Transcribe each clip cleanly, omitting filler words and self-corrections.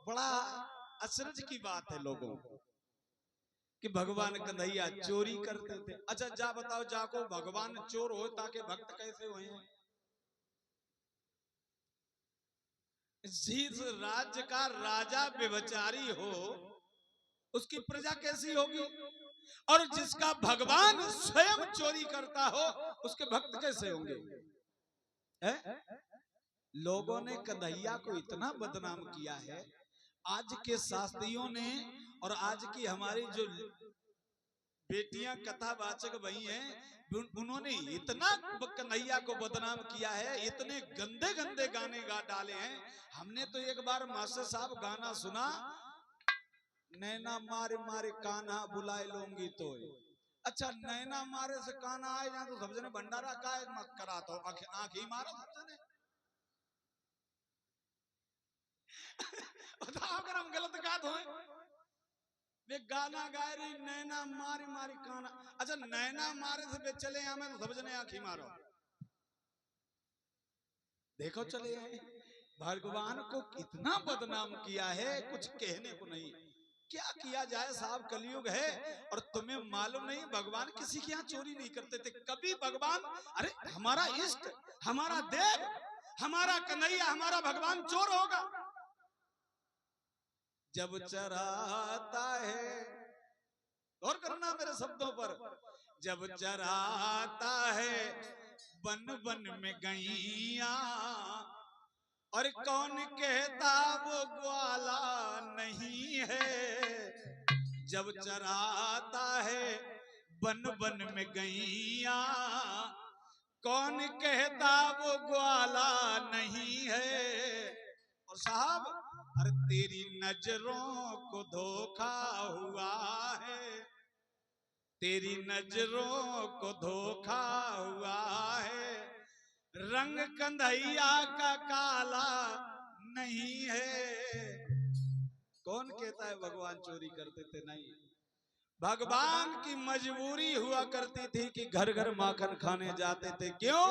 बड़ा अचरज की बात है लोगों कि भगवान कन्हैया चोरी करते थे। अच्छा जा बताओ, जाको भगवान चोर हो ताकि भक्त कैसे हुए? जिस राज्य का राजा व्यभिचारी हो उसकी प्रजा कैसी होगी? और जिसका भगवान स्वयं चोरी करता हो उसके भक्त कैसे होंगे? लोगों ने कन्हैया को इतना बदनाम किया है, आज के शास्त्रियों ने और आज की हमारी जो बेटियां कथावाचक वही हैं, उन्होंने इतना कन्हैया को बदनाम किया है, इतने गंदे गंदे गाने गा डाले हैं। हमने तो एक बार मास्टर साहब गाना सुना, नैना मारे मारे कान्हा बुलाए लूंगी तो। अच्छा नैना मारे से कान्हा आए जाए तो सब जने भंडारा का मत करा तो आंख ही मारो सब जने। बताओ अगर हम गलत गा दो, वे गाना गाए रही नैना मारी मारी कान्हा। अच्छा नैना मारे से वे चले आए तो सब जने आंखी मारो। देखो चले आए, भगवान को कितना बदनाम किया है, कुछ कहने को नहीं। क्या किया जाए साहब, कलयुग है। और तुम्हें मालूम नहीं भगवान किसी के यहाँ चोरी नहीं करते थे कभी। भगवान, अरे हमारा इष्ट, हमारा देव, हमारा कन्हैया, हमारा भगवान चोर होगा? जब चराता है, गौर करना मेरे शब्दों पर, जब चराता है बन बन में गैया, और कौन कहता वो ग्वाला नहीं है। जब चराता है बन बन में गैया, कौन कहता वो ग्वाला नहीं है। और साहब, अरे तेरी नजरों को धोखा हुआ है, तेरी नजरों को धोखा हुआ है, रंग कन्हैया का काला नहीं है। कौन कहता है भगवान चोरी करते थे? नहीं, भगवान की मजबूरी हुआ करती थी कि घर घर माखन खाने जाते थे। क्यों?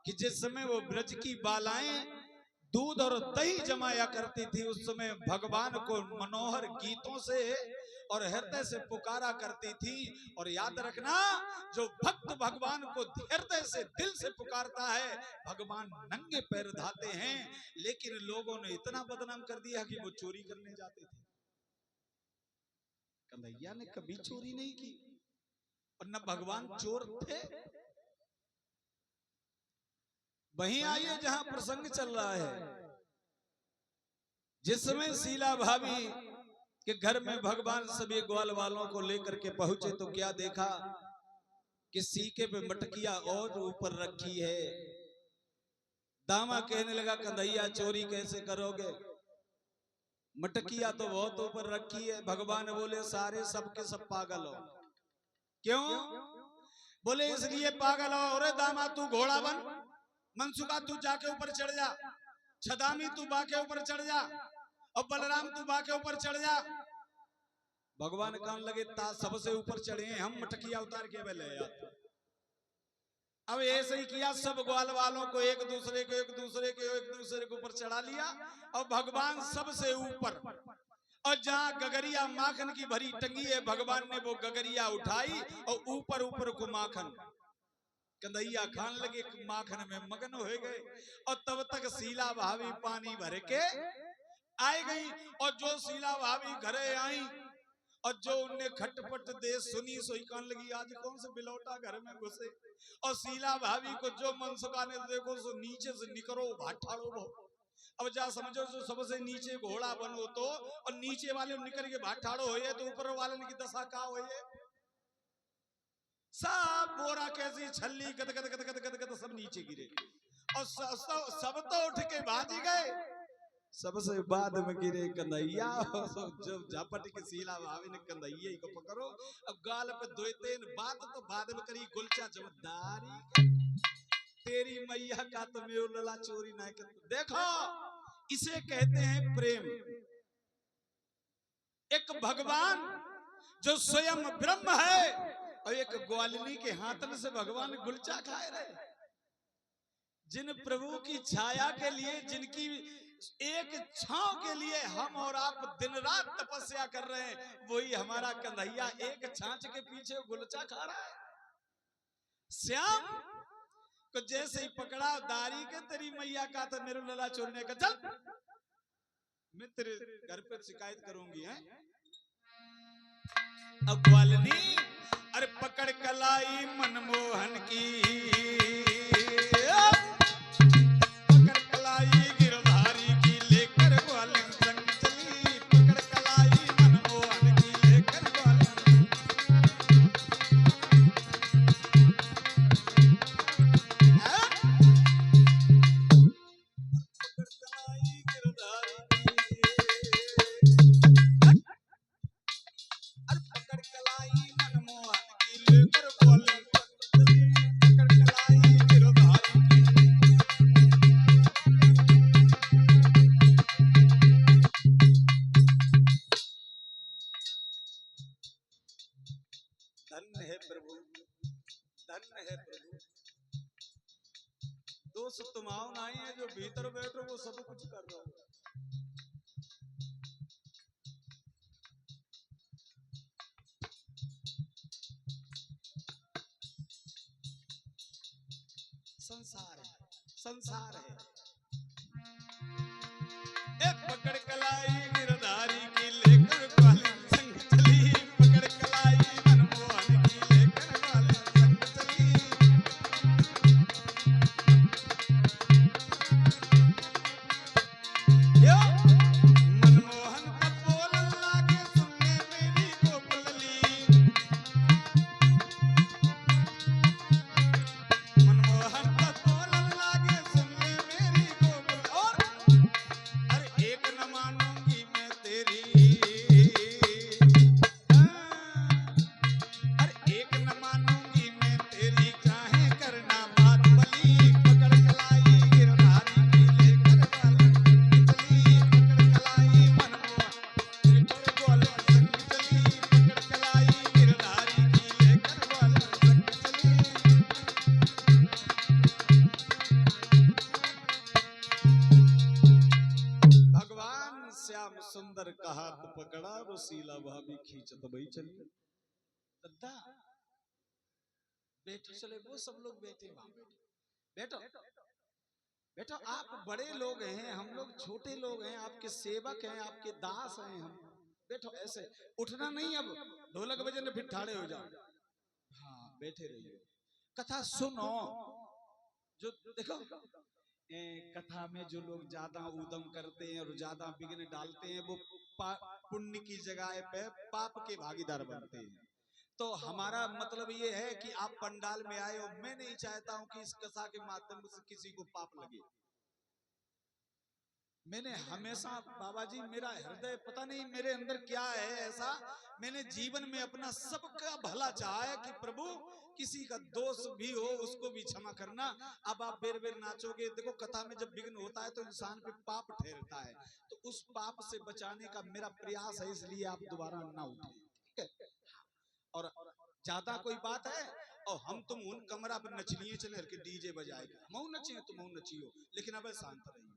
कि जिस समय वो ब्रज की बालाएं दूध और दही जमाया करती थी, उस समय भगवान को मनोहर गीतों से और हृदय से पुकारा करती थी। और याद रखना, जो भक्त भगवान को हृदय से दिल से पुकारता है, भगवान नंगे पैर धाते हैं। लेकिन लोगों ने इतना बदनाम कर दिया कि वो चोरी करने जाते थे। कन्हैया ने कभी चोरी नहीं की और न भगवान चोर थे। वहीं आइए जहां प्रसंग चल रहा है, जिस समय शीला भाभी के घर में भगवान सभी ग्वाल वालों को लेकर के पहुंचे तो क्या देखा कि सीके पे मटकिया और ऊपर रखी है। दामा कहने लगा कन्हैया चोरी कैसे करोगे, मटकिया तो बहुत ऊपर रखी है। भगवान बोले सारे सबके सब पागल हो। क्यों? बोले इसलिए पागल हो, अरे दामा तू घोड़ा बन, मनसुखा तू जाके ऊपर चढ़ जा, छदामी तू बाके ऊपर चढ़ जा, और बलराम तू बाके ऊपर चढ़ जा। भगवान कहने लगे ता सबसे ऊपर चढ़े हम, मटकिया उतार के ले आते। अब ऐसे ही किया, सब ग्वाल वालों को एक दूसरे के ऊपर चढ़ा लिया और भगवान सबसे ऊपर। और जहां गगरिया माखन की भरी टंगी है, भगवान ने वो गगरिया उठाई और ऊपर ऊपर को माखन कन्हैया खान लगे, माखन में मगन हो गए। और तब तक शीला भाभी पानी भर के आई गई। और जो शीला भाभी घरे आई और जो उनने खटपट दे सुनी, सोई कान लगी आज कौन से बिलौटा घर में घुसे। और शीला भाभी को जो मनसुखा ने देखो सो नीचे से निकरो भाठाड़ो लो। अब जा समझो जो सबसे नीचे घोड़ा बनो तो, और नीचे वाले निकल के भाठाड़ो हो तो ऊपर वाले की दशा का हो। सब बोरा कैसी छल्ली गद गद गद गद गद गद सब नीचे गिरे। और सब तो उठ के भाजी गए, सबसे बाद में गिरे कन्हैया। जब झापट के शीला भाभी ने कन्हैया को पकड़ो, अब गाल पे दो तीन बात तो बाद में करी गुलचा जमदारी, तेरी मैया का तो मेरे लला चोरी ना कर। देखो इसे कहते हैं प्रेम। एक भगवान जो स्वयं ब्रह्म है और एक ग्वालिनी के हाथन से भगवान गुलचा खाए रहे। जिन प्रभु की छाया के लिए, जिनकी एक छांव के लिए हम और आप दिन रात तपस्या कर रहे हैं, वही हमारा कन्हैया एक छांच के पीछे गुलचा खा रहा है। श्याम को जैसे ही पकड़ा, दारी के तेरी मैया का तो मेरे लला चोरने का, चल मैं तेरे घर पे शिकायत करूंगी है। अब ग्वालिनी अरे पकड़ कलाई मनमोहन की, पकड़ कलाई गिरधारी की लेकर ग्वालिन संग चली, पकड़ कलाई मनमोहन की लेकर ग्वालिन, पकड़ कलाई गिरधारी की, अरे पकड़ कलाई मनमोहन की लेकर ग्वालिन संग चली, पकड़ कलाई गिरधारी की। धन्य है प्रभु, धन्य है प्रभु। दोस्त तुम आओ नहीं है, जो भीतर बैठो वो सब कुछ कर रहा हो। संसार है, संसार है। ए पकड़ कलाई गिरधारी की लेकर ग्वालिन संग चली, पकड़ कलाई मनमोहन की लेकर ग्वालिन संग चली। यो मनमोहन का बोलन लागे सुनने मेरी गोपलली, मनमोहन का बोलन लागे सुनने मेरी गोपल, और अरे एक न मानूंगी मैं तेरी, अरे एक न मानूंगी मैं तेरी, चाहे करना बात भली, पकड़ कलाई गिरधारी की लेकर ग्वालिन संग चली, पकड़ कलाई मनमोहन लेकर ग्वालिन संग चली, पकड़ कलाई गिरधारी की लेकर ग्वालिन संग चली। भगवान श्याम सुंदर का हाथ पकड़ा, वो शीला भाभी खींचत वही चली। दद्दा बैठो, चले वो सब लोग बैठे वहां, बैठो बैठो। आप बड़े लोग हैं, हम लोग छोटे लोग हैं, आपके सेवक हैं, आपके दास हैं हम। बैठो, ऐसे उठना नहीं, अब ढोलक बजने फिर ठाड़े हो जाओ। हाँ बैठे रहिए, कथा सुनो। जो देखो कथा में जो लोग ज्यादा उदम करते हैं और ज्यादा विघ्न डालते हैं, वो पुण्य की जगह पे पाप के भागीदार बनते हैं। तो हमारा मतलब ये है कि आप पंडाल में आए हो, मैं नहीं चाहता हूं कि इस कथा के माध्यम से किसी को पाप लगे। मैंने हमेशा बाबा जी, मेरा हृदय पता नहीं मेरे अंदर क्या है ऐसा, मैंने जीवन में अपना सबका भला चाहा है कि प्रभु किसी का दोष भी हो उसको भी क्षमा करना। अब आप बेर बेर नाचोगे, देखो कथा में जब विघ्न होता है तो इंसान पे पाप ठहरता है, तो उस पाप से बचाने का मेरा प्रयास है, इसलिए आप दोबारा ना उठे, ठीक है। और ज्यादा कोई बात है, और हम तुम उन कमरा पर नचनिए चले के डीजे बजाएगा, हम नचिए तुम नचियो, लेकिन अब शांत रहिए।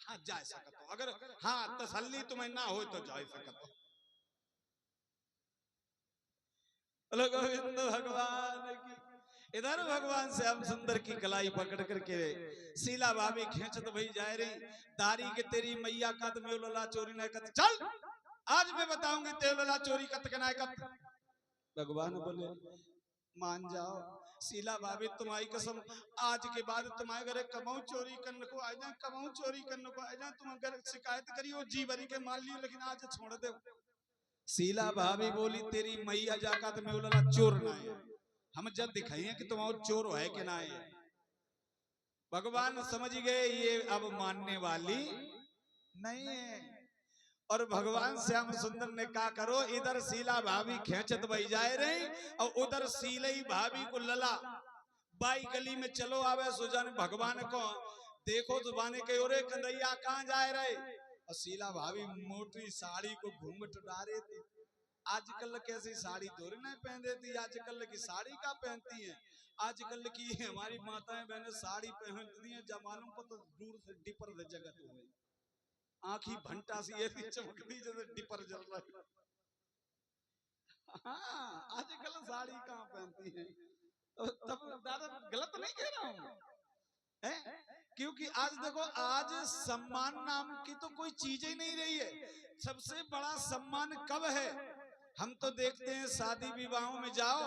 हाँ जा सकते हो, अगर हाँ तसल्ली तुम्हें ना हो तो जा सकते हो। बोलो गोविंद भगवान की। इधर भगवान श्याम सुंदर की कलाई पकड़ करके शीला भाभी खींचत भई जाए रही, दारी के तेरी मैया का तो मेरे लला चोरी नहीं कर, चल आज मैं बताऊंगी तेरे लला चोरी कत के नाय कत। भगवान बोले मान जाओ शीला भाभी, तुम्हारी कसम आज के बाद तुम्हारे घरे कमाऊ चोरी करने को आ जाए, कमाऊ चोरी करने को आ जाए, तुम अगर शिकायत करियो जी भरी के मान लियो, लेकिन आज छोड़ दे। शीला भाभी बोली तेरी मैया जाका तो मैं बोला चोर ना है, हम जब दिखाइए कि तुम चोर है कि ना है। भगवान समझ गए ये अब मानने वाली नहीं है, और भगवान श्याम सुंदर ने कहा करो, इधर शीला भाभी खेचत बही जाए रही और उधर शीलई भाभी को लला बाई गली में चलो आवे सुजान भगवान को देखो जुबाने के ओरे कन्हैया कहाँ जाए रहे, और शीला भाभी मोटी साड़ी को घूंघट डारे थे, आजकल कैसी साड़ी थोड़ी ना पहन देती, आजकल की साड़ी का पहनती हैं। आजकल की हमारी माताएं बहनें साड़ी पहनती हैं, जमानों को तो दूर से डिपर दे जगत हो गई, आंखी भंटा सी ऐसी चमकती जैसे डिपर जल रहा है। हाँ, आजकल साड़ी कहाँ पहनती हैं, तो तब दादा गलत नहीं कह रहा हूँ है? क्योंकि आज देखो, आज सम्मान नाम की तो कोई चीज ही नहीं रही है। सबसे बड़ा सम्मान कब है? हम तो देखते हैं शादी विवाहों में जाओ,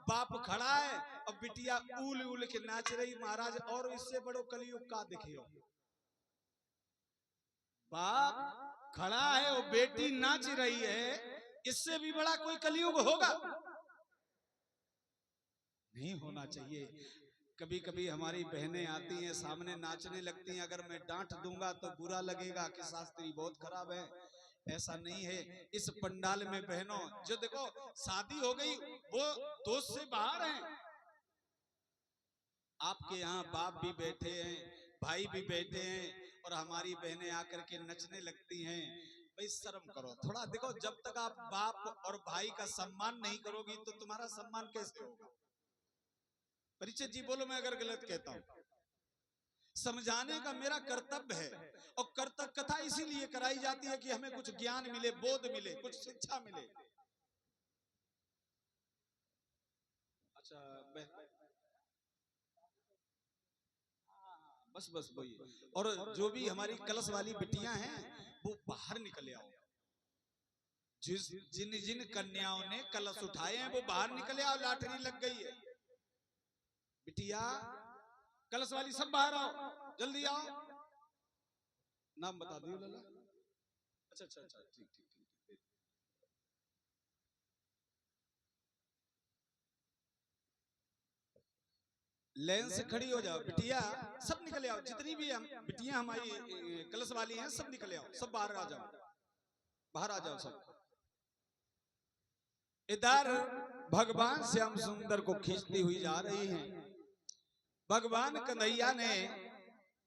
बाप खड़ा है और बिटिया उल उल के नाच रही महाराज, और इससे बड़ो कलयुग का देखियो। बाप खड़ा है और बेटी नाच रही है, इससे भी बड़ा कोई कलयुग होगा? नहीं होना चाहिए। कभी कभी हमारी बहनें आती हैं, सामने नाचने लगती हैं, अगर मैं डांट दूंगा तो बुरा लगेगा कि शास्त्री बहुत खराब है। ऐसा नहीं है। इस पंडाल में बहनों, जो देखो शादी हो गई, वो दोस्त से बाहर हैं, आपके यहाँ बाप भी बैठे हैं, भाई भी बैठे हैं, और हमारी बहनें आकर के नचने लगती हैं। भाई शर्म करो थोड़ा। देखो, जब तक आप बाप और भाई का सम्मान नहीं करोगी तो तुम्हारा सम्मान कैसे होगा? परिचित जी बोलो मैं अगर गलत कहता हूं। समझाने का मेरा कर्तव्य है, और कर्तव्य कथा इसीलिए कराई जाती है कि हमें कुछ ज्ञान मिले, बोध मिले, कुछ शिक्षा मिले। अच्छा, बस बस वही। और जो भी हमारी कलश वाली बिटियां हैं वो बाहर निकले आओ। जिन जिन कन्याओं ने कलश उठाए हैं वो बाहर निकले आओ, लाटरी लग गई है। बिटिया कलश वाली सब बाहर आओ, जल्दी आओ। नाम बता दियो लला। अच्छा अच्छा अच्छा, ठीक ठीक ठीक। लाइन से खड़ी हो जाओ बिटिया, सब निकले आओ। जितनी भी हम बिटियां हमारी कलश वाली हैं सब निकले आओ, सब बाहर आ जाओ, बाहर आ जाओ सब। इधर भगवान श्याम सुंदर को खींचती हुई जा रही हैं। भगवान कन्हैया ने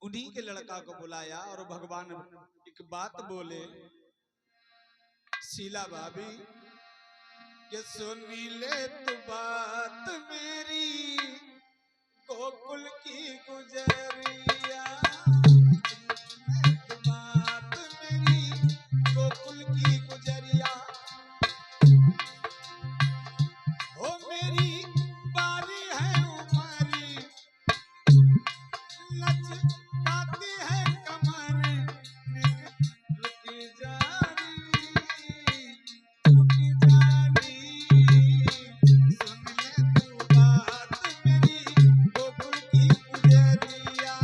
उन्हीं के लड़का को बुलाया और भगवान एक बात बोले, शीला भाभी के सुनी ले तू बात मेरी, गोकुल की गुजरिया, बात मेरी गोकुल की गुजरिया, हो मेरी बारी है उमरी, लचकाती है कमर, रुकी जा रही, रुकी जा रही, सुन ले तू बात मेरी गोकुल की गुजरिया।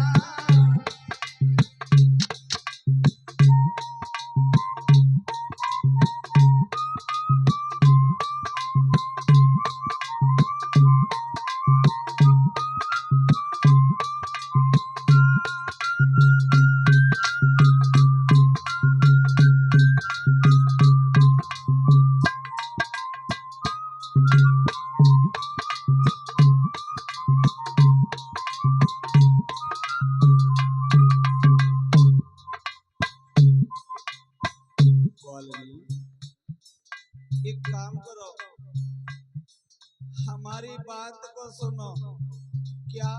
एक काम करो, हमारी बात को सुनो। क्या?